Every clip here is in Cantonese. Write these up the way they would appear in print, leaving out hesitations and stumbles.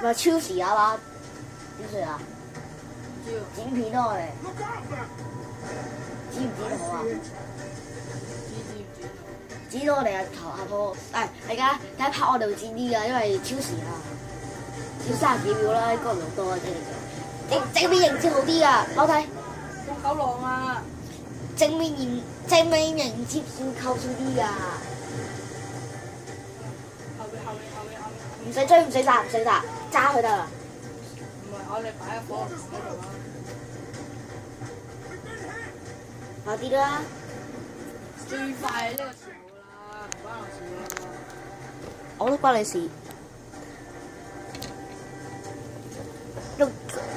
咪超時啊嘛？點算啊？知道剪片咯我哋，剪唔剪好啊？知剪到我哋啊頭下鋪，大家睇拍我哋會剪啲㗎，因為超時啊，要30幾秒啦，應該唔多啊，正面迎接好啲啊，攞睇用狗狼啊！正面迎接先扣少啲㗎，後邊。唔使追唔使殺，揸佢得啦。唔係我哋擺喺火爐嗰度啦。快啲啦！最快呢個時候啦，唔關我事啦。我都關你事。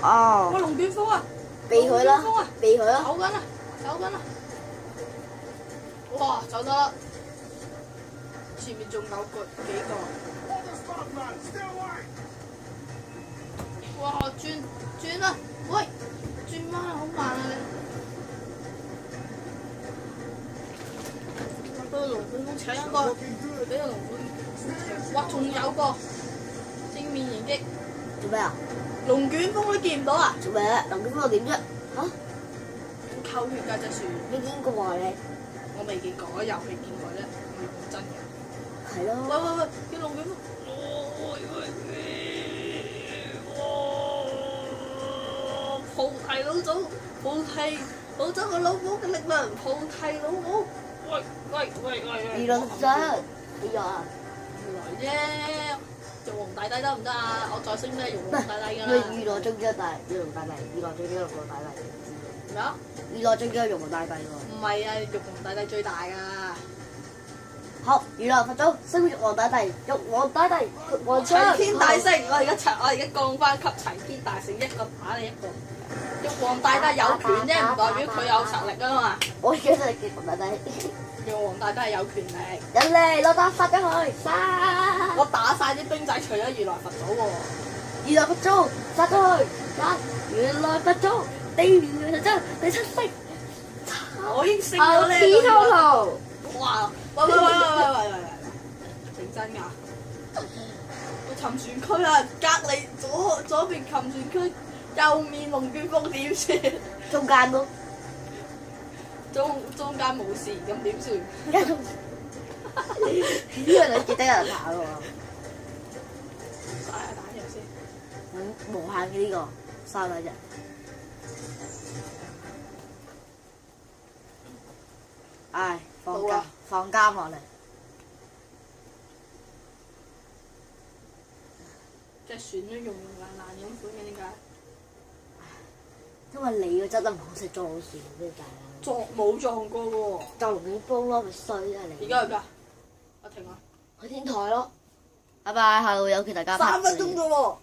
哦，喂，龍捲風啊！避佢啦，避佢啦。走緊啦！哇，走得啦！前面仲有幾個。哇，轉啊！喂，轉彎好慢啊你！俾個龍捲風搶一個，俾個龍捲，哇，仲有個正面迎擊。做咩啊？龍捲風都見唔到啊！做咩？龍捲風又點啫？嚇？扣血㗎隻船，你見過啊你？我未見過，遊戲見過啫，我講真嘅。係咯。喂，見龍捲風！菩提老祖，菩提老祖個老母嘅力量，菩提老母。喂！娛樂啫，娛樂啊！原來啫，玉皇大帝得唔得啊？我再升咩玉皇大帝㗎啦。娛樂中之大，玉皇大帝，娛樂最緊要玉皇大帝。咩啊？娛樂最緊要玉皇大帝喎。唔係啊，玉皇大帝最大㗎。好，娛樂佛祖升玉皇大帝，玉皇大帝，玉皇齊天大聖，我而家降翻級齊天大聖，一個打你一個。玉皇大帝有權啫，唔代表佢有實力啊嘛。我而家就係玉皇大帝。玉皇大帝係有權力。人嚟攞刀殺咗佢，殺！我打晒啲兵仔，除咗如來佛祖喎。如來佛祖殺咗佢，殺！如來佛祖地面元神真第7式。我已經升咗呢個。哇！喂！認真㗎？我沉船區啊，隔離左邊沉船區，右面龍捲風點算？中間咯。中間冇事，咁點算？呢個女記得有人打喎。曬下彈藥先。無限嘅呢個3個啫。唉，放監落嚟。隻船都溶爛咁款嘅，點解？因為你個真係唔好識撞船，咩解啊？冇撞過喎。就龍捲風咯，咪衰啊你！而家去邊？我停啦。去天台咯。拜拜，下度有權大家拍。3分鐘啫喎。